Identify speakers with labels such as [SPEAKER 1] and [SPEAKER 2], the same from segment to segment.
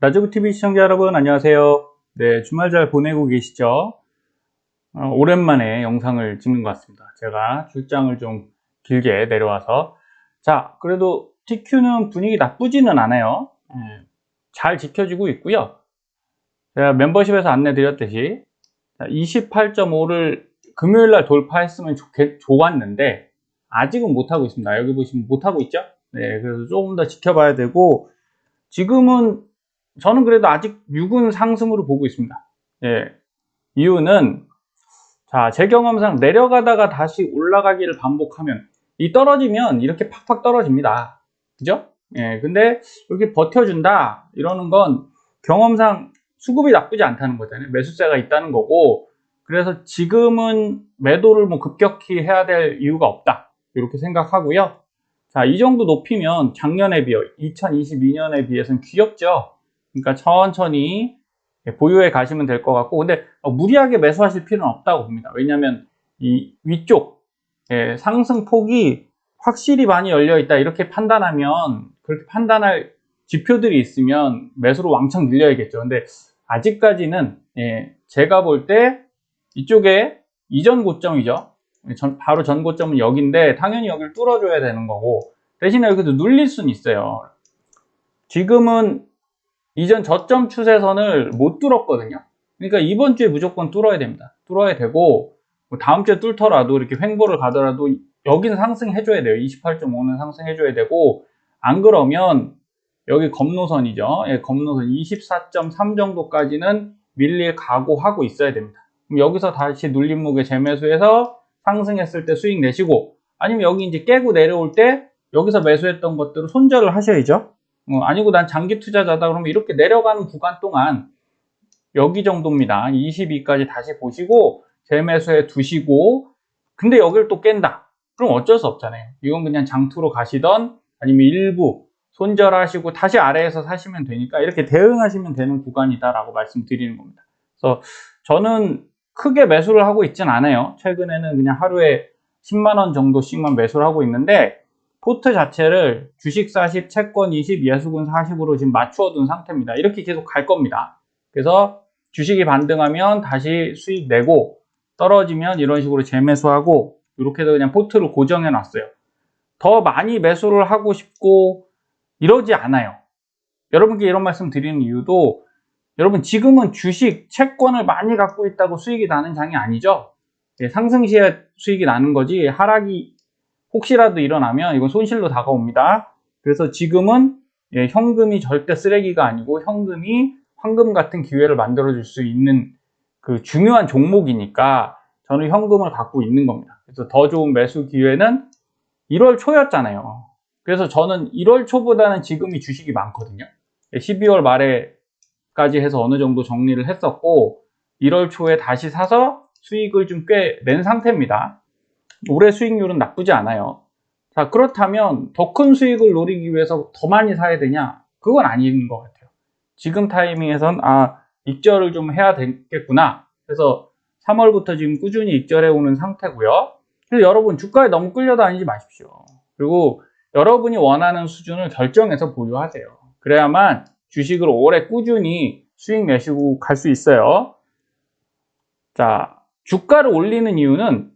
[SPEAKER 1] 자주부TV 시청자 여러분 안녕하세요. 네, 주말 잘 보내고 계시죠? 오랜만에 영상을 찍는 것 같습니다. 제가 출장을 좀 길게 내려와서 그래도 TQ는 분위기 나쁘지는 않아요. 잘 지켜지고 있고요. 제가 멤버십에서 안내 드렸듯이 28.5를 금요일날 돌파했으면 좋았는데 아직은 못하고 있습니다. 여기 보시면 못하고 있죠? 네, 그래서 조금 더 지켜봐야 되고, 지금은 저는 그래도 아직 6은 상승으로 보고 있습니다. 예, 이유는 제 경험상 내려가다가 다시 올라가기를 반복하면 이 떨어지면 이렇게 팍팍 떨어집니다. 그죠? 예, 근데 이렇게 버텨준다 이러는 건 경험상 수급이 나쁘지 않다는 거잖아요. 매수세가 있다는 거고, 그래서 지금은 매도를 급격히 해야 될 이유가 없다 이렇게 생각하고요. 이 정도 높이면 작년에 비해 2022년에 비해서는 귀엽죠. 그러니까 천천히 보유해 가시면 될 것 같고, 근데 무리하게 매수하실 필요는 없다고 봅니다. 왜냐하면 이 위쪽 상승폭이 확실히 많이 열려 있다 이렇게 판단하면, 그렇게 판단할 지표들이 있으면 매수로 왕창 늘려야겠죠. 근데 아직까지는 제가 볼 때 이쪽에 이전 고점이죠. 바로 전 고점은 여기인데 당연히 여기를 뚫어줘야 되는 거고, 대신에 여기도 눌릴 수는 있어요. 지금은 이전 저점 추세선을 못 뚫었거든요. 그러니까 이번 주에 무조건 뚫어야 됩니다. 뚫어야 되고, 다음 주에 뚫더라도 이렇게 횡보를 가더라도 여기는 상승해줘야 돼요. 28.5는 상승해줘야 되고, 안 그러면 여기 검노선이죠. 검노선 24.3 정도까지는 밀릴 각오하고 있어야 됩니다. 그럼 여기서 다시 눌림목에 재매수해서 상승했을 때 수익 내시고, 아니면 여기 이제 깨고 내려올 때 여기서 매수했던 것들을 손절을 하셔야죠. 아니고 난 장기 투자자다 그러면 이렇게 내려가는 구간 동안 여기 정도입니다. 22까지 다시 보시고 재매수해 두시고, 근데 여기를 또 깬다 그럼 어쩔 수 없잖아요. 이건 그냥 장투로 가시던 아니면 일부 손절하시고 다시 아래에서 사시면 되니까 이렇게 대응하시면 되는 구간이다 라고 말씀드리는 겁니다. 그래서 저는 크게 매수를 하고 있진 않아요. 최근에는 그냥 하루에 10만원 정도씩만 매수를 하고 있는데, 포트 자체를 주식 40, 채권 20, 예수금 40으로 지금 맞추어 둔 상태입니다. 이렇게 계속 갈 겁니다. 그래서 주식이 반등하면 다시 수익 내고, 떨어지면 이런 식으로 재매수하고, 이렇게 해서 그냥 포트를 고정해 놨어요. 더 많이 매수를 하고 싶고 이러지 않아요. 여러분께 이런 말씀 드리는 이유도, 여러분 지금은 주식, 채권을 많이 갖고 있다고 수익이 나는 장이 아니죠. 상승 시에 수익이 나는 거지, 하락이 혹시라도 일어나면 이건 손실로 다가옵니다. 그래서 지금은 현금이 절대 쓰레기가 아니고 현금이 황금 같은 기회를 만들어 줄 수 있는 그 중요한 종목이니까 저는 현금을 갖고 있는 겁니다. 그래서 더 좋은 매수 기회는 1월 초였잖아요. 그래서 저는 1월 초보다는 지금이 주식이 많거든요. 12월 말에까지 해서 어느 정도 정리를 했었고, 1월 초에 다시 사서 수익을 좀 꽤 낸 상태입니다. 올해 수익률은 나쁘지 않아요. 그렇다면 더 큰 수익을 노리기 위해서 더 많이 사야 되냐? 그건 아닌 것 같아요. 지금 타이밍에선 익절을 좀 해야 되겠구나. 그래서 3월부터 지금 꾸준히 익절해 오는 상태고요. 그래서 여러분 주가에 너무 끌려다니지 마십시오. 그리고 여러분이 원하는 수준을 결정해서 보유하세요. 그래야만 주식을 오래 꾸준히 수익 내시고 갈 수 있어요. 주가를 올리는 이유는,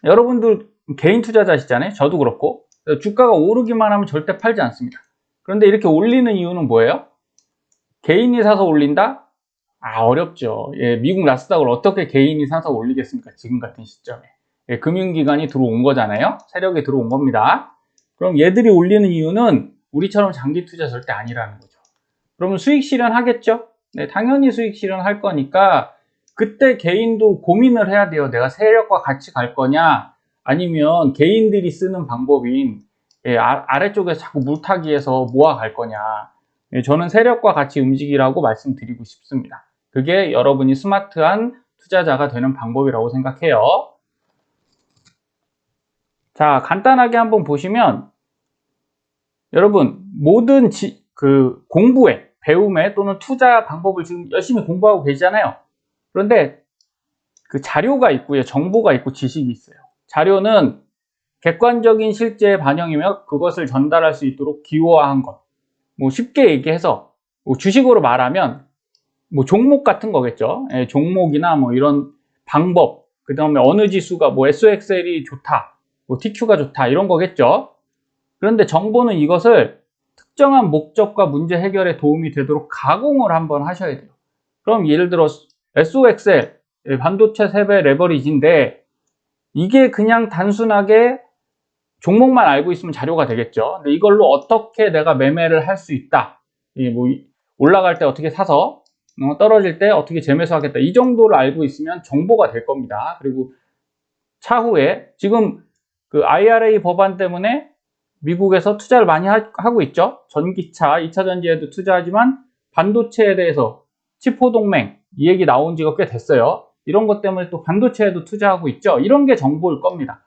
[SPEAKER 1] 여러분들 개인 투자자시잖아요. 저도 그렇고. 주가가 오르기만 하면 절대 팔지 않습니다. 그런데 이렇게 올리는 이유는 뭐예요? 개인이 사서 올린다? 어렵죠. 미국 나스닥을 어떻게 개인이 사서 올리겠습니까? 지금 같은 시점에. 금융기관이 들어온 거잖아요. 세력이 들어온 겁니다. 그럼 얘들이 올리는 이유는 우리처럼 장기 투자 절대 아니라는 거죠. 그러면 수익 실현하겠죠? 네, 당연히 수익 실현할 거니까 그때 개인도 고민을 해야 돼요. 내가 세력과 같이 갈 거냐, 아니면 개인들이 쓰는 방법인 아래쪽에 자꾸 물타기해서 모아갈 거냐. 저는 세력과 같이 움직이라고 말씀드리고 싶습니다. 그게 여러분이 스마트한 투자자가 되는 방법이라고 생각해요. 간단하게 한번 보시면, 여러분 모든 공부에, 배움에 또는 투자 방법을 지금 열심히 공부하고 계시잖아요. 그런데 그 자료가 있고요, 정보가 있고 지식이 있어요. 자료는 객관적인 실제의 반영이며 그것을 전달할 수 있도록 기호화한 것. 쉽게 얘기해서 뭐 주식으로 말하면 뭐 종목 같은 거겠죠. 예, 종목이나 뭐 이런 방법, 그 다음에 어느 지수가 뭐 SOXL이 좋다, 뭐 TQ가 좋다 이런 거겠죠. 그런데 정보는 이것을 특정한 목적과 문제 해결에 도움이 되도록 가공을 한번 하셔야 돼요. 그럼 예를 들어 SOXL, 반도체 세배 레버리지인데 이게 그냥 단순하게 종목만 알고 있으면 자료가 되겠죠. 근데 이걸로 어떻게 내가 매매를 할 수 있다. 뭐 올라갈 때 어떻게 사서 떨어질 때 어떻게 재매수하겠다. 이 정도를 알고 있으면 정보가 될 겁니다. 그리고 차후에 지금 그 IRA 법안 때문에 미국에서 투자를 많이 하고 있죠. 전기차, 2차 전지에도 투자하지만 반도체에 대해서 치포동맹 이 얘기 나온 지가 꽤 됐어요. 이런 것 때문에 또 반도체에도 투자하고 있죠. 이런 게 정보일 겁니다.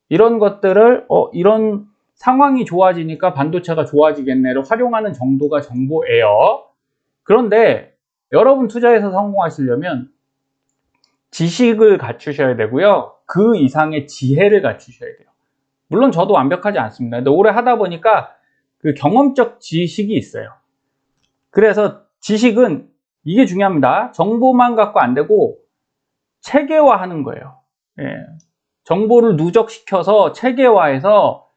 [SPEAKER 1] 이런 것들을 이런 상황이 좋아지니까 반도체가 좋아지겠네를 활용하는 정도가 정보예요. 그런데 여러분 투자에서 성공하시려면 지식을 갖추셔야 되고요. 그 이상의 지혜를 갖추셔야 돼요. 물론 저도 완벽하지 않습니다. 근데 오래 하다 보니까 그 경험적 지식이 있어요. 그래서 지식은 이게 중요합니다. 정보만 갖고 안 되고 체계화하는 거예요. 예. 정보를 누적시켜서 체계화해서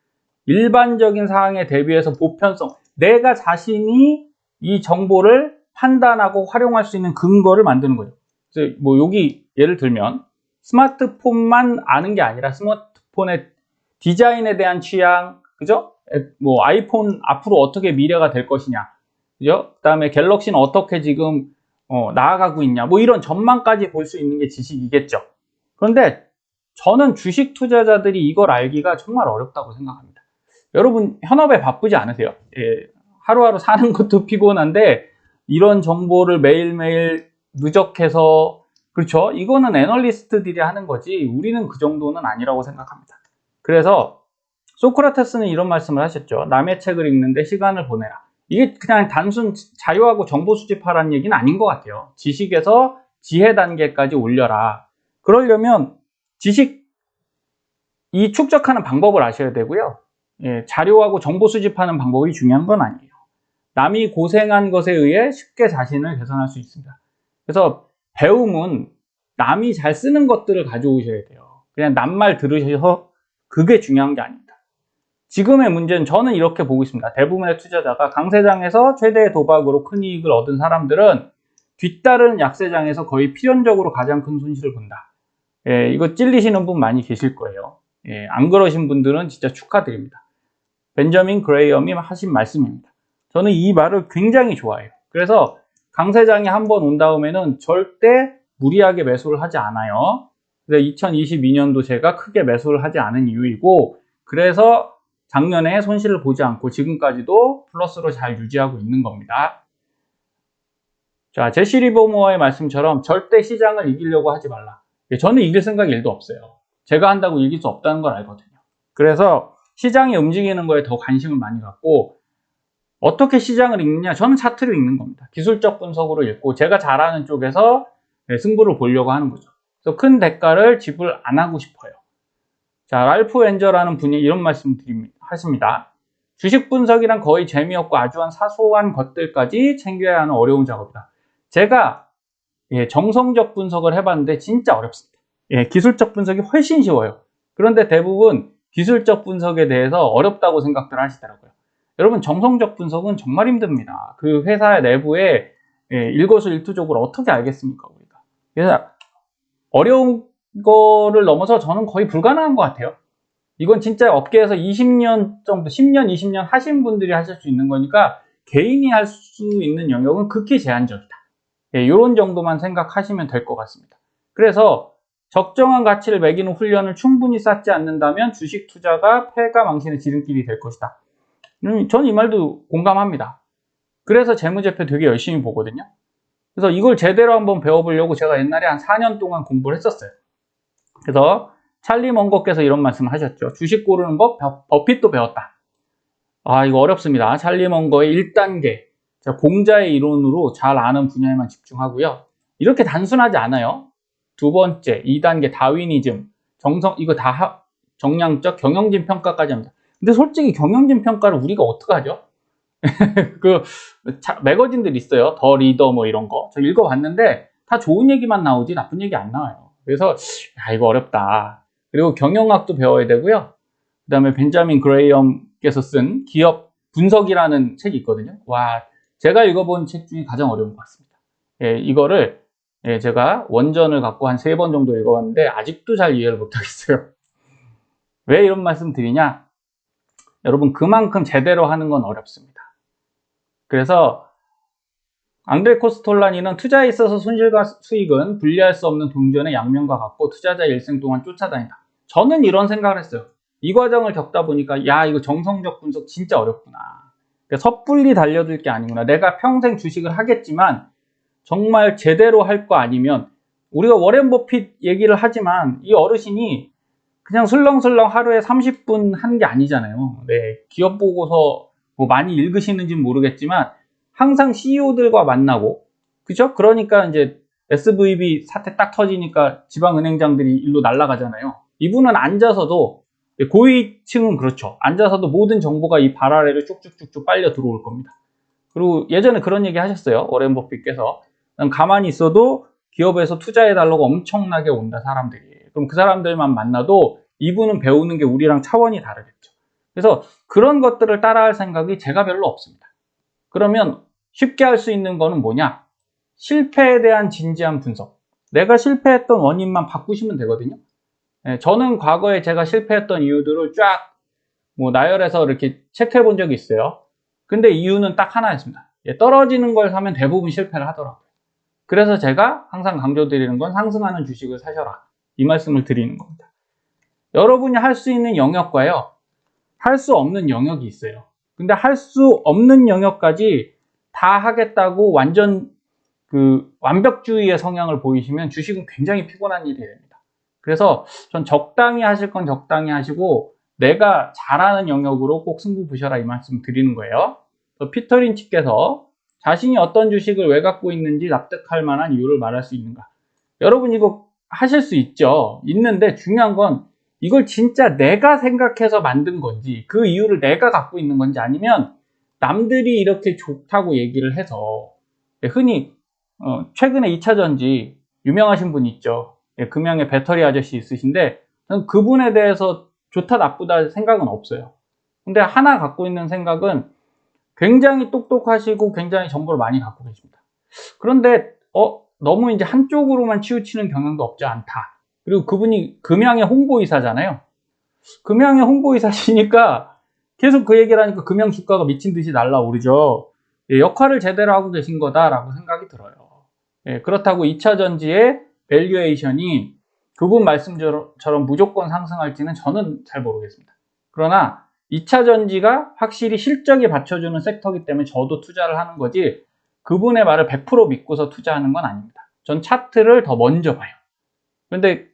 [SPEAKER 1] 일반적인 상황에 대비해서 보편성, 내가 자신이 이 정보를 판단하고 활용할 수 있는 근거를 만드는 거죠. 그래서 뭐 여기 예를 들면 스마트폰만 아는 게 아니라 스마트폰의 디자인에 대한 취향, 그죠? 뭐 아이폰 앞으로 어떻게 미래가 될 것이냐, 그죠? 그다음에 갤럭시는 어떻게 지금 나아가고 있냐, 뭐 이런 전망까지 볼 수 있는 게 지식이겠죠. 그런데 저는 주식 투자자들이 이걸 알기가 정말 어렵다고 생각합니다. 여러분 현업에 바쁘지 않으세요? 예, 하루하루 사는 것도 피곤한데 이런 정보를 매일매일 누적해서, 그렇죠? 이거는 애널리스트들이 하는 거지 우리는 그 정도는 아니라고 생각합니다. 그래서 소크라테스는 이런 말씀을 하셨죠. 남의 책을 읽는데 시간을 보내라. 이게 그냥 단순 자료하고 정보 수집하라는 얘기는 아닌 것 같아요. 지식에서 지혜 단계까지 올려라. 그러려면 지식 이 축적하는 방법을 아셔야 되고요. 예, 자료하고 정보 수집하는 방법이 중요한 건 아니에요. 남이 고생한 것에 의해 쉽게 자신을 개선할 수 있습니다. 그래서 배움은 남이 잘 쓰는 것들을 가져오셔야 돼요. 그냥 남말 들으셔서 그게 중요한 게 아닙니다. 지금의 문제는 저는 이렇게 보고 있습니다. 대부분의 투자자가 강세장에서 최대의 도박으로 큰 이익을 얻은 사람들은 뒤따르는 약세장에서 거의 필연적으로 가장 큰 손실을 본다. 예, 이거 찔리시는 분 많이 계실 거예요. 예, 안 그러신 분들은 진짜 축하드립니다. 벤저민 그레이엄이 하신 말씀입니다. 저는 이 말을 굉장히 좋아해요. 그래서 강세장이 한번 온 다음에는 절대 무리하게 매수를 하지 않아요. 그래서 2022년도 제가 크게 매수를 하지 않은 이유이고, 그래서 작년에 손실을 보지 않고 지금까지도 플러스로 잘 유지하고 있는 겁니다. 자, 제시 리버모어의 말씀처럼 절대 시장을 이기려고 하지 말라. 저는 이길 생각이 1도 없어요. 제가 한다고 이길 수 없다는 걸 알거든요. 그래서 시장이 움직이는 거에 더 관심을 많이 갖고, 어떻게 시장을 읽느냐? 저는 차트를 읽는 겁니다. 기술적 분석으로 읽고 제가 잘하는 쪽에서 승부를 보려고 하는 거죠. 그래서 큰 대가를 지불 안 하고 싶어요. 자, 랄프 엔저라는 분이 이런 말씀 하십니다. 주식 분석이란 거의 재미없고 아주 사소한 것들까지 챙겨야 하는 어려운 작업이다. 제가 정성적 분석을 해봤는데 진짜 어렵습니다. 기술적 분석이 훨씬 쉬워요. 그런데 대부분 기술적 분석에 대해서 어렵다고 생각들 하시더라고요. 여러분 정성적 분석은 정말 힘듭니다. 그 회사 내부에 일거수일투족을 어떻게 알겠습니까 우리가. 그래서 어려운 거를 넘어서 저는 거의 불가능한 것 같아요. 이건 진짜 업계에서 20년 정도, 10년, 20년 하신 분들이 하실 수 있는 거니까 개인이 할 수 있는 영역은 극히 제한적이다. 이런 정도만 생각하시면 될 것 같습니다. 그래서 적정한 가치를 매기는 훈련을 충분히 쌓지 않는다면 주식 투자가 패가 망신의 지름길이 될 것이다. 저는 이 말도 공감합니다. 그래서 재무제표 되게 열심히 보거든요. 그래서 이걸 제대로 한번 배워보려고 제가 옛날에 한 4년 동안 공부를 했었어요. 그래서 찰리 먼거께서 이런 말씀을 하셨죠. 주식 고르는 법, 버핏도 배웠다. 아, 이거 어렵습니다. 찰리 먼거의 1단계, 공자의 이론으로 잘 아는 분야에만 집중하고요. 이렇게 단순하지 않아요. 두 번째, 2단계 다윈이즘, 이거 다 정량적 경영진 평가까지 합니다. 근데 솔직히 경영진 평가를 우리가 어떻게 하죠? 그 매거진들 있어요. 더 리더 뭐 이런 거. 저 읽어봤는데 다 좋은 얘기만 나오지 나쁜 얘기 안 나와요. 그래서 야, 이거 어렵다. 그리고 경영학도 배워야 되고요. 그 다음에 벤자민 그레이엄께서 쓴 기업 분석이라는 책이 있거든요. 와, 제가 읽어본 책 중에 가장 어려운 것 같습니다. 예, 이거를 제가 원전을 갖고 한 3번 정도 읽어봤는데 아직도 잘 이해를 못하겠어요. 왜 이런 말씀 드리냐? 여러분, 그만큼 제대로 하는 건 어렵습니다. 그래서 앙드레 코스톨라니는 투자에 있어서 손실과 수익은 분리할 수 없는 동전의 양면과 같고 투자자 일생 동안 쫓아다닌다. 저는 이런 생각을 했어요. 이 과정을 겪다 보니까 야, 이거 정성적 분석 진짜 어렵구나. 섣불리 달려들 게 아니구나. 내가 평생 주식을 하겠지만 정말 제대로 할 거 아니면, 우리가 워렌 버핏 얘기를 하지만 이 어르신이 그냥 술렁술렁 하루에 30분 한 게 아니잖아요. 네, 기업 보고서 뭐 많이 읽으시는지는 모르겠지만 항상 CEO들과 만나고, 그죠? 그러니까 이제 SVB 사태 딱 터지니까 지방은행장들이 일로 날아가잖아요. 이분은 앉아서도, 고위층은 그렇죠. 앉아서도 모든 정보가 이 발 아래로 쭉쭉쭉쭉 빨려 들어올 겁니다. 그리고 예전에 그런 얘기 하셨어요. 워렌 버핏께서. 가만히 있어도 기업에서 투자해달라고 엄청나게 온다, 사람들이. 그럼 그 사람들만 만나도 이분은 배우는 게 우리랑 차원이 다르겠죠. 그래서 그런 것들을 따라할 생각이 제가 별로 없습니다. 그러면 쉽게 할 수 있는 거는 뭐냐? 실패에 대한 진지한 분석. 내가 실패했던 원인만 바꾸시면 되거든요. 저는 과거에 제가 실패했던 이유들을 쫙 나열해서 이렇게 체크해 본 적이 있어요. 근데 이유는 딱 하나였습니다. 떨어지는 걸 사면 대부분 실패를 하더라고요. 그래서 제가 항상 강조드리는 건 상승하는 주식을 사셔라. 이 말씀을 드리는 겁니다. 여러분이 할 수 있는 영역과요, 할 수 없는 영역이 있어요. 근데 할 수 없는 영역까지 다 하겠다고 완전 완벽주의의 성향을 보이시면 주식은 굉장히 피곤한 일이 됩니다. 그래서 전 적당히 하실 건 적당히 하시고 내가 잘하는 영역으로 꼭 승부 보셔라, 이 말씀 드리는 거예요. 피터 린치께서 자신이 어떤 주식을 왜 갖고 있는지 납득할 만한 이유를 말할 수 있는가? 여러분, 이거 하실 수 있죠. 있는데 중요한 건 이걸 진짜 내가 생각해서 만든 건지, 그 이유를 내가 갖고 있는 건지, 아니면 남들이 이렇게 좋다고 얘기를 해서, 흔히 최근에 2차전지 유명하신 분 있죠. 금양의 배터리 아저씨 있으신데 저는 그분에 대해서 좋다 나쁘다 생각은 없어요. 근데 하나 갖고 있는 생각은 굉장히 똑똑하시고 굉장히 정보를 많이 갖고 계십니다. 그런데 너무 이제 한쪽으로만 치우치는 경향도 없지 않다. 그리고 그분이 금양의 홍보이사잖아요. 금양의 홍보이사시니까 계속 그 얘기를 하니까 금양 주가가 미친 듯이 날라오르죠. 역할을 제대로 하고 계신 거다라고 생각이 들어요. 그렇다고 2차전지의 밸류에이션이 그분 말씀처럼 무조건 상승할지는 저는 잘 모르겠습니다. 그러나 2차전지가 확실히 실적이 받쳐주는 섹터이기 때문에 저도 투자를 하는 거지, 그분의 말을 100% 믿고서 투자하는 건 아닙니다. 전 차트를 더 먼저 봐요. 그런데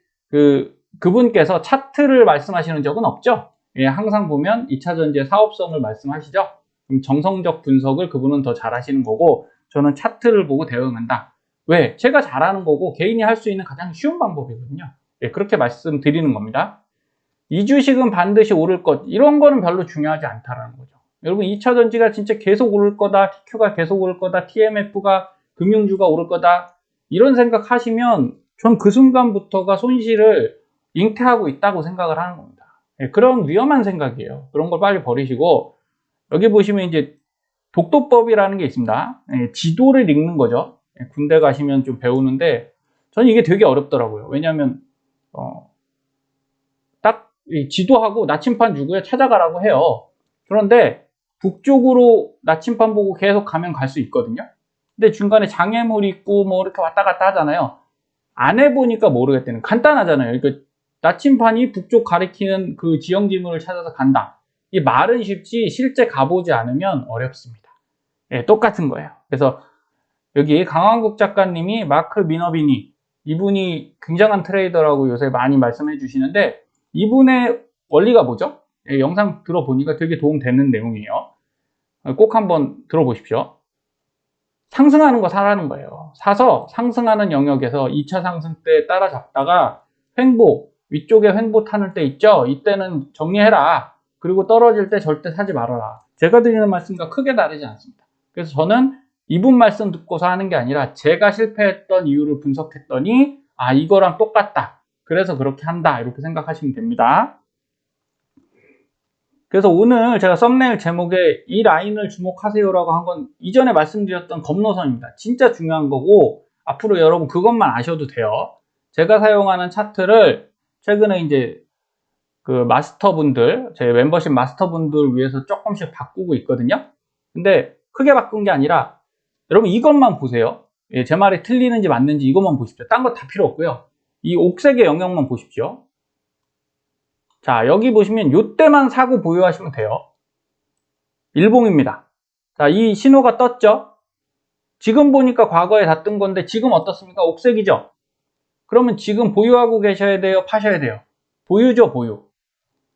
[SPEAKER 1] 그분께서 차트를 말씀하시는 적은 없죠. 항상 보면 2차전지의 사업성을 말씀하시죠. 그럼 정성적 분석을 그분은 더 잘하시는 거고, 저는 차트를 보고 대응한다. 왜? 제가 잘하는 거고 개인이 할 수 있는 가장 쉬운 방법이거든요. 그렇게 말씀드리는 겁니다. 이 주식은 반드시 오를 것, 이런 거는 별로 중요하지 않다라는 거죠. 여러분, 2차전지가 진짜 계속 오를 거다, TQ가 계속 오를 거다, TMF가, 금융주가 오를 거다, 이런 생각 하시면 전 그 순간부터가 손실을 잉태하고 있다고 생각을 하는 겁니다. 그런 위험한 생각이에요. 그런 걸 빨리 버리시고, 여기 보시면 이제 독도법이라는 게 있습니다. 지도를 읽는 거죠. 군대 가시면 좀 배우는데 저는 이게 되게 어렵더라고요. 왜냐하면 딱 지도하고 나침판 주고요, 찾아가라고 해요. 그런데 북쪽으로 나침판 보고 계속 가면 갈 수 있거든요. 근데 중간에 장애물 있고 뭐 이렇게 왔다 갔다 하잖아요. 안 해보니까 모르겠다는, 간단하잖아요. 그러니까 나침판이 북쪽 가리키는 그 지형지물을 찾아서 간다. 이 말은 쉽지 실제 가보지 않으면 어렵습니다. 똑같은 거예요. 그래서 여기 강한국 작가님이 마크 미너비니, 이분이 굉장한 트레이더라고 요새 많이 말씀해 주시는데, 이분의 원리가 뭐죠? 영상 들어보니까 되게 도움되는 내용이에요. 꼭 한번 들어보십시오. 상승하는 거 사라는 거예요. 사서 상승하는 영역에서 2차 상승 때 따라잡다가 횡보, 위쪽에 횡보 타는 때 있죠? 이때는 정리해라. 그리고 떨어질 때 절대 사지 말아라. 제가 드리는 말씀과 크게 다르지 않습니다. 그래서 저는 이분 말씀 듣고서 하는 게 아니라 제가 실패했던 이유를 분석했더니 아, 이거랑 똑같다. 그래서 그렇게 한다. 이렇게 생각하시면 됩니다. 그래서 오늘 제가 썸네일 제목에 이 라인을 주목하세요라고 한 건 이전에 말씀드렸던 검노선입니다. 진짜 중요한 거고 앞으로 여러분 그것만 아셔도 돼요. 제가 사용하는 차트를 최근에 이제 그 마스터분들, 제 멤버십 마스터분들 위해서 조금씩 바꾸고 있거든요. 근데 크게 바꾼 게 아니라 여러분 이것만 보세요. 예, 제 말이 틀리는지 맞는지 이것만 보십시오. 딴 거 다 필요 없고요. 이 옥색의 영역만 보십시오. 자, 여기 보시면 요때만 사고 보유하시면 돼요. 일봉입니다. 자, 이 신호가 떴죠? 지금 보니까 과거에 다 뜬 건데 지금 어떻습니까? 옥색이죠? 그러면 지금 보유하고 계셔야 돼요? 파셔야 돼요? 보유죠, 보유.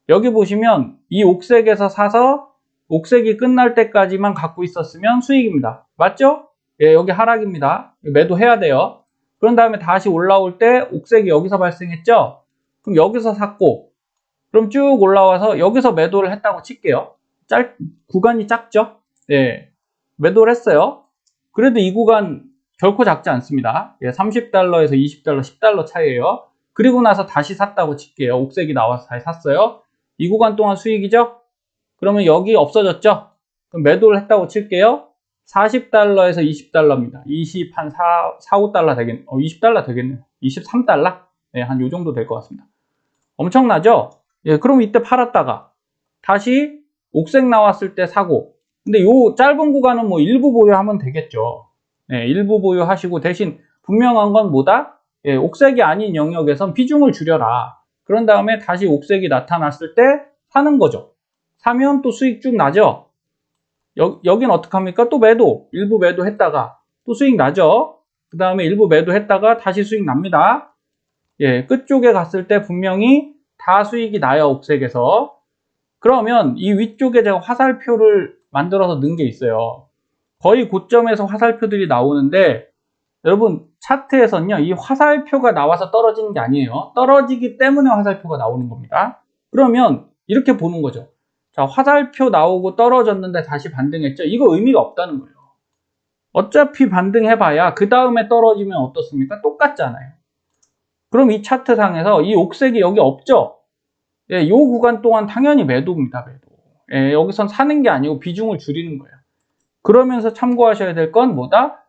[SPEAKER 1] 여기 보시면 이 옥색에서 사서 옥색이 끝날 때까지만 갖고 있었으면 수익입니다. 맞죠? 예, 여기 하락입니다. 매도해야 돼요. 그런 다음에 다시 올라올 때 옥색이 여기서 발생했죠? 그럼 여기서 샀고 그럼 쭉 올라와서 여기서 매도를 했다고 칠게요. 구간이 작죠? 예, 매도를 했어요. 그래도 이 구간 결코 작지 않습니다. 예, 30달러에서 20달러, 10달러 차이에요. 그리고 나서 다시 샀다고 칠게요. 옥색이 나와서 다시 샀어요. 이 구간 동안 수익이죠? 그러면 여기 없어졌죠? 그럼 매도를 했다고 칠게요. 40달러에서 20달러입니다. 5달러 되겠네. 20달러 되겠네요. 23달러? 네, 한 요 정도 될 것 같습니다. 엄청나죠? 예, 그럼 이때 팔았다가 다시 옥색 나왔을 때 사고. 근데 요 짧은 구간은 뭐 일부 보유하면 되겠죠. 네, 일부 보유하시고 대신 분명한 건 뭐다? 예, 옥색이 아닌 영역에선 비중을 줄여라. 그런 다음에 다시 옥색이 나타났을 때 사는 거죠. 사면 또 수익 쭉 나죠. 여긴 어떡합니까? 또 매도, 일부 매도 했다가 또 수익 나죠. 그 다음에 일부 매도 했다가 다시 수익 납니다. 예, 끝쪽에 갔을 때 분명히 다 수익이 나요, 옥색에서. 그러면 이 위쪽에 제가 화살표를 만들어서 넣은 게 있어요. 거의 고점에서 화살표들이 나오는데 여러분 차트에서는요, 이 화살표가 나와서 떨어지는 게 아니에요. 떨어지기 때문에 화살표가 나오는 겁니다. 그러면 이렇게 보는 거죠. 자, 화살표 나오고 떨어졌는데 다시 반등했죠. 이거 의미가 없다는 거예요. 어차피 반등해봐야 그 다음에 떨어지면 어떻습니까? 똑같잖아요. 그럼 이 차트상에서 이 옥색이 여기 없죠? 예, 이 구간 동안 당연히 매도입니다. 매도. 예, 여기선 사는 게 아니고 비중을 줄이는 거예요. 그러면서 참고하셔야 될 건 뭐다?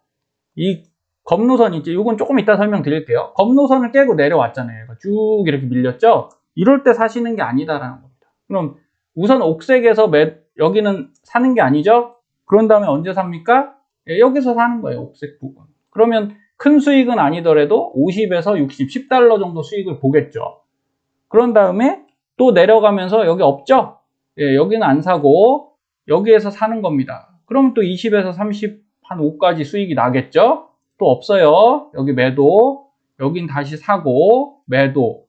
[SPEAKER 1] 이 검노선 있지? 이건 조금 이따 설명드릴게요. 검노선을 깨고 내려왔잖아요. 쭉 이렇게 밀렸죠? 이럴 때 사시는 게 아니다라는 겁니다. 그럼 우선 옥색에서 여기는 사는 게 아니죠? 그런 다음에 언제 삽니까? 예, 여기서 사는 거예요. 옥색 부분. 그러면 큰 수익은 아니더라도 50에서 60, 10달러 정도 수익을 보겠죠. 그런 다음에 또 내려가면서 여기 없죠? 예, 여기는 안 사고 여기에서 사는 겁니다. 그러면 또 20에서 30, 한 5까지 수익이 나겠죠? 또 없어요. 여기 매도, 여긴 다시 사고, 매도,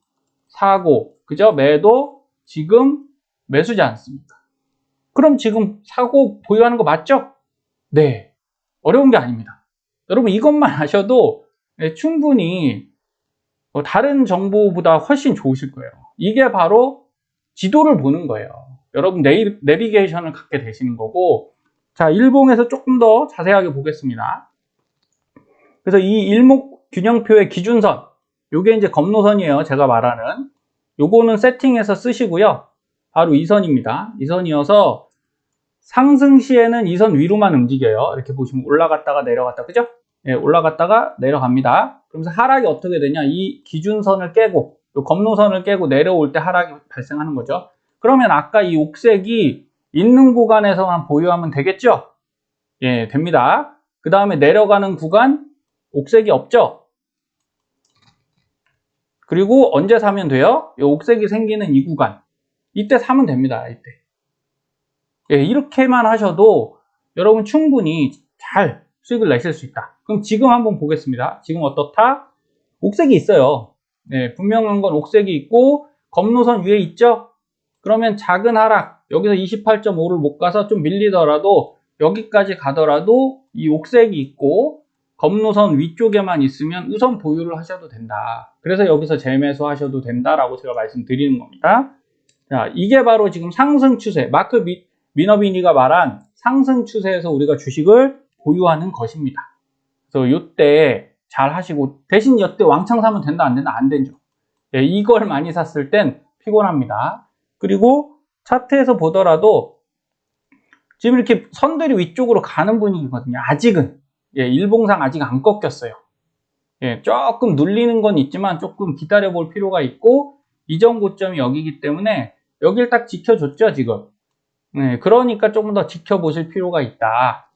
[SPEAKER 1] 사고, 그죠? 매도, 지금 매수지 않습니까? 그럼 지금 사고 보유하는 거 맞죠? 네. 어려운 게 아닙니다. 여러분 이것만 아셔도 충분히 다른 정보보다 훨씬 좋으실 거예요. 이게 바로 지도를 보는 거예요. 여러분 내비게이션을 갖게 되시는 거고, 자, 일봉에서 조금 더 자세하게 보겠습니다. 그래서 이 일목균형표의 기준선, 요게 이제 검노선이에요. 제가 말하는. 요거는 세팅해서 쓰시고요. 바로 이 선입니다. 이 선이어서 상승 시에는 이 선 위로만 움직여요. 이렇게 보시면 올라갔다가 내려갔다, 그죠? 예, 올라갔다가 내려갑니다. 그러면서 하락이 어떻게 되냐? 이 기준선을 깨고, 요 검노선을 깨고 내려올 때 하락이 발생하는 거죠. 그러면 아까 이 옥색이 있는 구간에서만 보유하면 되겠죠? 예, 됩니다. 그 다음에 내려가는 구간, 옥색이 없죠? 그리고 언제 사면 돼요? 이 옥색이 생기는 이 구간. 이때 사면 됩니다. 이때. 예, 이렇게만 하셔도 여러분 충분히 잘 수익을 내실 수 있다. 그럼 지금 한번 보겠습니다. 지금 어떻다? 옥색이 있어요. 네, 분명한 건 옥색이 있고 검노선 위에 있죠? 그러면 작은 하락, 여기서 28.5를 못 가서 좀 밀리더라도 여기까지 가더라도 이 옥색이 있고 검노선 위쪽에만 있으면 우선 보유를 하셔도 된다. 그래서 여기서 재매수 하셔도 된다라고 제가 말씀드리는 겁니다. 자, 이게 바로 지금 상승 추세, 마크 미너비니가 말한 상승 추세에서 우리가 주식을 보유하는 것입니다. 그래서 이때 잘 하시고, 대신 이때 왕창 사면 된다 안 된다? 안 되죠. 예, 이걸 많이 샀을 땐 피곤합니다. 그리고 차트에서 보더라도 지금 이렇게 선들이 위쪽으로 가는 분위기거든요. 아직은. 예, 일봉상 아직 안 꺾였어요. 예, 조금 눌리는 건 있지만 조금 기다려 볼 필요가 있고, 이전 고점이 여기기 때문에 여길 딱 지켜줬죠, 지금. 네, 그러니까 조금 더 지켜보실 필요가 있다.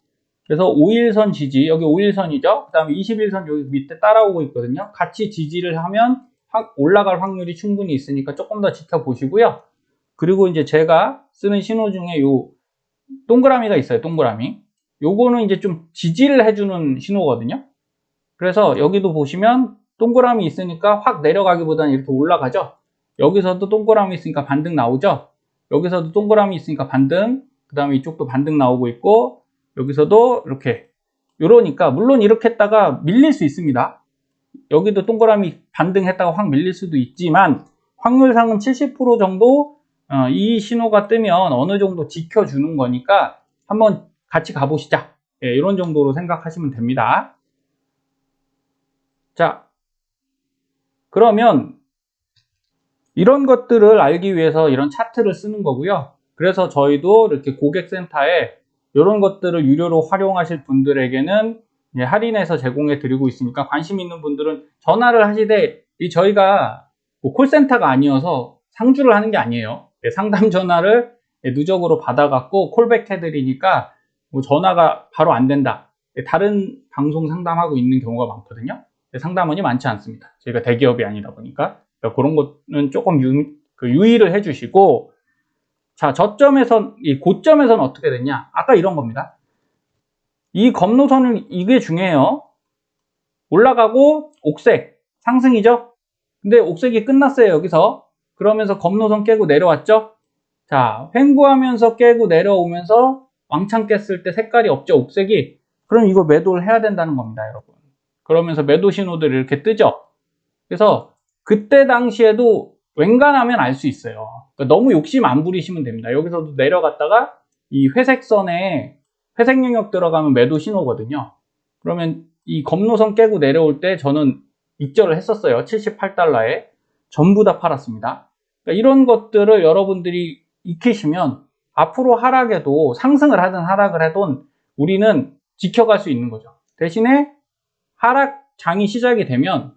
[SPEAKER 1] 그래서 5일선 지지, 여기 5일선이죠. 그 다음에 21선 여기 밑에 따라오고 있거든요. 같이 지지를 하면 올라갈 확률이 충분히 있으니까 조금 더 지켜보시고요. 그리고 이제 제가 쓰는 신호 중에 요 동그라미가 있어요. 동그라미. 요거는 이제 좀 지지를 해주는 신호거든요. 그래서 여기도 보시면 동그라미 있으니까 확 내려가기보다는 이렇게 올라가죠. 여기서도 동그라미 있으니까 반등 나오죠. 여기서도 동그라미 있으니까 반등, 그 다음에 이쪽도 반등 나오고 있고, 여기서도 이렇게 이러니까 물론 이렇게 했다가 밀릴 수 있습니다. 여기도 동그라미 반등했다가 확 밀릴 수도 있지만 확률상은 70% 정도 이 신호가 뜨면 어느 정도 지켜주는 거니까 한번 같이 가보시자. 예, 이런 정도로 생각하시면 됩니다. 자, 그러면 이런 것들을 알기 위해서 이런 차트를 쓰는 거고요. 그래서 저희도 이렇게 고객센터에 이런 것들을 유료로 활용하실 분들에게는 할인해서 제공해 드리고 있으니까 관심 있는 분들은 전화를 하시되, 저희가 뭐 콜센터가 아니어서 상주를 하는 게 아니에요. 상담 전화를 누적으로 받아갖고 콜백 해드리니까 뭐 전화가 바로 안 된다. 다른 방송 상담하고 있는 경우가 많거든요. 상담원이 많지 않습니다. 저희가 대기업이 아니다 보니까. 그러니까 그런 거는 조금 유의를 해주시고, 자, 이 고점에서는 어떻게 됐냐? 아까 이런 겁니다. 이 검노선을, 이게 중요해요. 올라가고 옥색, 상승이죠? 근데 옥색이 끝났어요, 여기서. 그러면서 검노선 깨고 내려왔죠? 자, 횡보하면서 깨고 내려오면서 왕창 깼을 때 색깔이 없죠, 옥색이. 그럼 이거 매도를 해야 된다는 겁니다, 여러분. 그러면서 매도 신호들이 이렇게 뜨죠? 그래서 그때 당시에도 웬간하면 알 수 있어요. 그러니까 너무 욕심 안 부리시면 됩니다. 여기서도 내려갔다가 이 회색 선에 회색 영역 들어가면 매도 신호거든요. 그러면 이 검노선 깨고 내려올 때 저는 익절을 했었어요. 78달러에 전부 다 팔았습니다. 그러니까 이런 것들을 여러분들이 익히시면 앞으로 하락에도, 상승을 하든 하락을 하든 우리는 지켜갈 수 있는 거죠. 대신에 하락장이 시작이 되면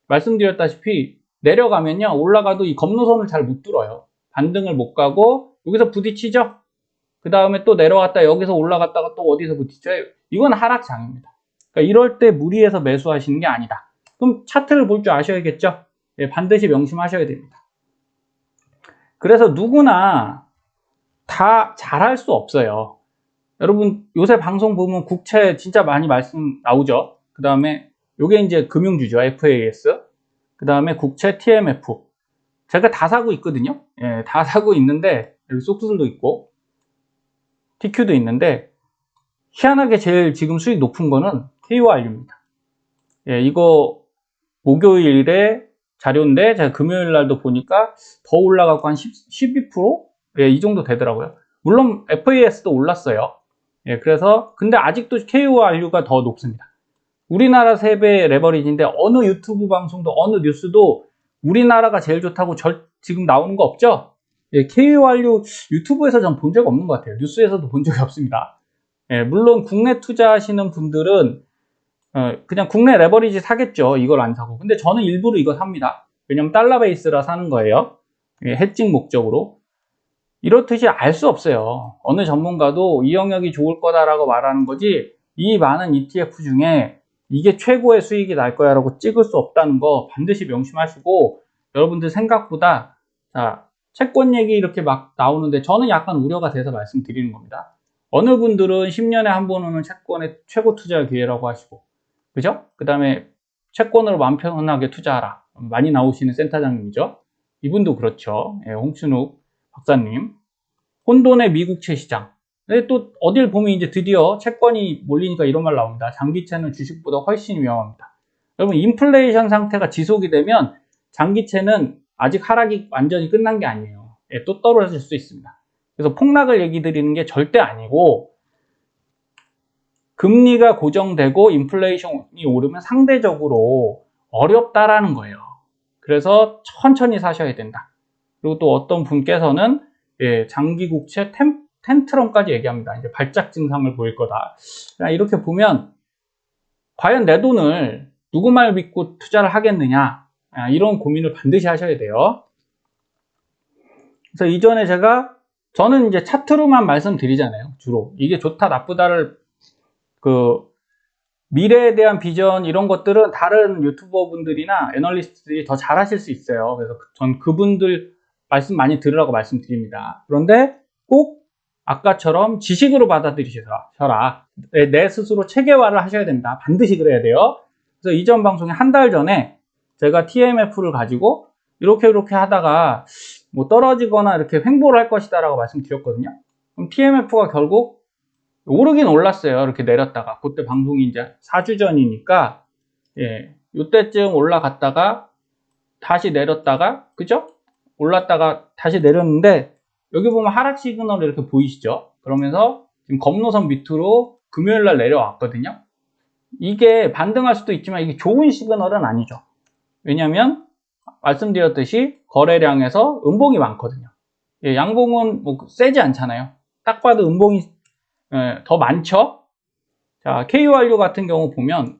[SPEAKER 1] 말씀드렸다시피 내려가면요, 올라가도 이 검노선을 잘 못 뚫어요. 반등을 못 가고 여기서 부딪히죠. 그 다음에 또 내려왔다 여기서 올라갔다가 또 어디서 부딪혀요. 이건 하락장입니다. 그러니까 이럴 때 무리해서 매수하시는 게 아니다. 그럼 차트를 볼 줄 아셔야겠죠. 예, 반드시 명심하셔야 됩니다. 그래서 누구나 다 잘할 수 없어요. 여러분 요새 방송 보면 국채 진짜 많이 말씀 나오죠. 그 다음에 요게 이제 금융주죠. FAS. 그 다음에 국채 TMF. 제가 다 사고 있거든요. 예, 다 사고 있는데, 여기 속수술도 있고, TQ도 있는데, 희한하게 제일 지금 수익 높은 거는 KORU입니다. 예, 이거 목요일에 자료인데, 제가 금요일 날도 보니까 더 올라가고 한 12%? 예, 이 정도 되더라고요. 물론 FAS도 올랐어요. 예, 그래서, 근데 아직도 KORU가 더 높습니다. 우리나라 3배 레버리지인데 어느 유튜브 방송도 어느 뉴스도 우리나라가 제일 좋다고 지금 나오는 거 없죠? 예, KORU 유튜브에서 전 본 적 없는 것 같아요. 뉴스에서도 본 적이 없습니다. 예, 물론 국내 투자하시는 분들은 그냥 국내 레버리지 사겠죠. 이걸 안 사고. 근데 저는 일부러 이거 삽니다. 왜냐면 달러 베이스라 사는 거예요. 예, 해칭 목적으로. 이렇듯이 알 수 없어요. 어느 전문가도 이 영역이 좋을 거다라고 말하는 거지, 이 많은 ETF 중에 이게 최고의 수익이 날 거야 라고 찍을 수 없다는 거 반드시 명심하시고, 여러분들 생각보다, 자, 채권 얘기 이렇게 막 나오는데 저는 약간 우려가 돼서 말씀드리는 겁니다. 어느 분들은 10년에 한 번 오는 채권의 최고 투자 기회라고 하시고, 그죠? 그 다음에 채권으로 마음 편하게 투자하라. 많이 나오시는 센터장님이죠. 이분도 그렇죠. 예, 홍춘욱 박사님. 혼돈의 미국채 시장. 근데 또 어딜 보면 이제 드디어 채권이 몰리니까 이런 말 나옵니다. 장기채는 주식보다 훨씬 위험합니다. 여러분, 인플레이션 상태가 지속이 되면 장기채는 아직 하락이 완전히 끝난 게 아니에요. 또 떨어질 수 있습니다. 그래서 폭락을 얘기 드리는 게 절대 아니고, 금리가 고정되고 인플레이션이 오르면 상대적으로 어렵다라는 거예요. 그래서 천천히 사셔야 된다. 그리고 또 어떤 분께서는 장기 국채 텐트럼까지 얘기합니다. 이제 발작 증상을 보일 거다. 이렇게 보면 과연 내 돈을 누구 말 믿고 투자를 하겠느냐, 이런 고민을 반드시 하셔야 돼요. 그래서 이전에 저는 이제 차트로만 말씀드리잖아요. 주로 이게 좋다 나쁘다를 미래에 대한 비전 이런 것들은 다른 유튜버 분들이나 애널리스트들이 더 잘하실 수 있어요. 그래서 전 그분들 말씀 많이 들으라고 말씀드립니다. 그런데 꼭 아까처럼 지식으로 받아들이셔라. 내 스스로 체계화를 하셔야 된다. 반드시 그래야 돼요. 그래서 이전 방송에 한 달 전에 제가 TMF를 가지고 이렇게 하다가 뭐 떨어지거나 이렇게 횡보를 할 것이다 라고 말씀드렸거든요. 그럼 TMF가 결국 오르긴 올랐어요. 이렇게 내렸다가. 그때 방송이 이제 4주 전이니까, 요때쯤 올라갔다가, 다시 내렸다가, 그죠? 올랐다가 다시 내렸는데, 여기 보면 하락 시그널이 이렇게 보이시죠? 그러면서 지금 검노선 밑으로 금요일날 내려왔거든요. 이게 반등할 수도 있지만 이게 좋은 시그널은 아니죠. 왜냐면, 말씀드렸듯이 거래량에서 음봉이 많거든요. 양봉은 뭐 세지 않잖아요. 딱 봐도 음봉이 더 많죠? 자, KURU 같은 경우 보면,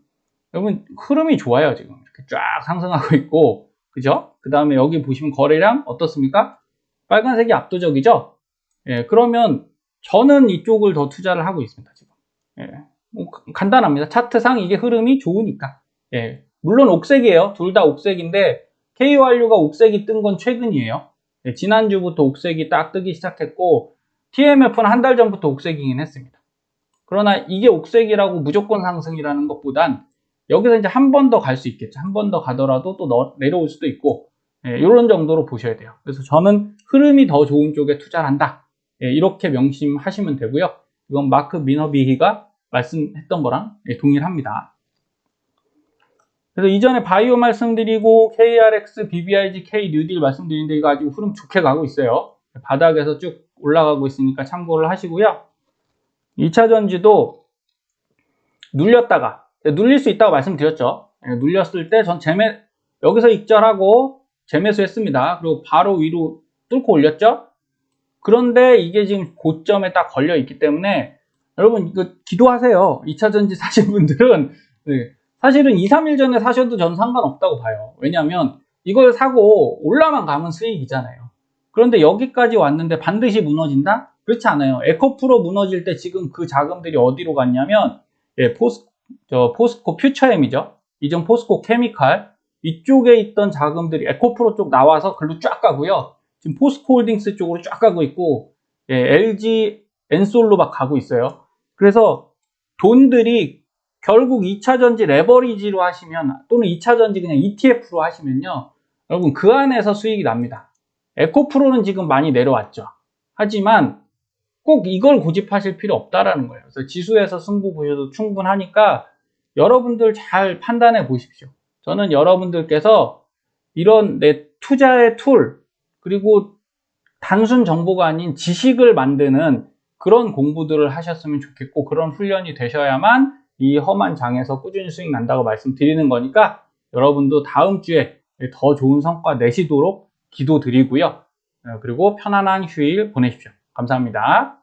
[SPEAKER 1] 여러분, 흐름이 좋아요, 지금. 이렇게 쫙 상승하고 있고, 그죠? 그 다음에 여기 보시면 거래량 어떻습니까? 빨간색이 압도적이죠? 그러면 저는 이쪽을 더 투자를 하고 있습니다, 지금. 뭐 간단합니다. 차트상 이게 흐름이 좋으니까. 물론 옥색이에요. 둘 다 옥색인데, KURU가 옥색이 뜬 건 최근이에요. 지난주부터 옥색이 딱 뜨기 시작했고, TMF는 한 달 전부터 옥색이긴 했습니다. 그러나 이게 옥색이라고 무조건 상승이라는 것보단 여기서 이제 한 번 더 갈 수 있겠죠. 한 번 더 가더라도 또 내려올 수도 있고, 이런 정도로 보셔야 돼요. 그래서 저는 흐름이 더 좋은 쪽에 투자를 한다. 이렇게 명심하시면 되고요. 이건 마크 미너비히가 말씀했던 거랑 동일합니다. 그래서 이전에 바이오 말씀드리고 KRX, BBIG, K 뉴딜 말씀드리는데 이거 아주 흐름 좋게 가고 있어요. 바닥에서 쭉 올라가고 있으니까 참고를 하시고요. 2차전지도 눌렸다가, 눌릴 수 있다고 말씀드렸죠. 눌렸을 때 전 여기서 익절하고 재매수 했습니다. 그리고 바로 위로 뚫고 올렸죠. 그런데 이게 지금 고점에 딱 걸려 있기 때문에 여러분 이거 기도하세요. 2차전지 사신 분들은 사실은 2, 3일 전에 사셔도 전 상관없다고 봐요. 왜냐하면 이걸 사고 올라만 가면 수익이잖아요. 그런데 여기까지 왔는데 반드시 무너진다? 그렇지 않아요. 에코프로 무너질 때 지금 그 자금들이 어디로 갔냐면 포스코 퓨처엠이죠. 이전 포스코 케미칼 이쪽에 있던 자금들이 에코프로 쪽 나와서 글로 쫙 가고요. 지금 포스코 홀딩스 쪽으로 쫙 가고 있고 LG 엔솔로 막 가고 있어요. 그래서 돈들이 결국 2차전지 레버리지로 하시면 또는 2차전지 그냥 ETF로 하시면요. 여러분 그 안에서 수익이 납니다. 에코프로는 지금 많이 내려왔죠. 하지만 꼭 이걸 고집하실 필요 없다라는 거예요. 그래서 지수에서 승부 보셔도 충분하니까 여러분들 잘 판단해 보십시오. 저는 여러분들께서 이런 내 투자의 툴 그리고 단순 정보가 아닌 지식을 만드는 그런 공부들을 하셨으면 좋겠고 그런 훈련이 되셔야만 이 험한 장에서 꾸준히 수익 난다고 말씀드리는 거니까 여러분도 다음 주에 더 좋은 성과 내시도록 기도드리고요. 그리고 편안한 휴일 보내십시오. 감사합니다.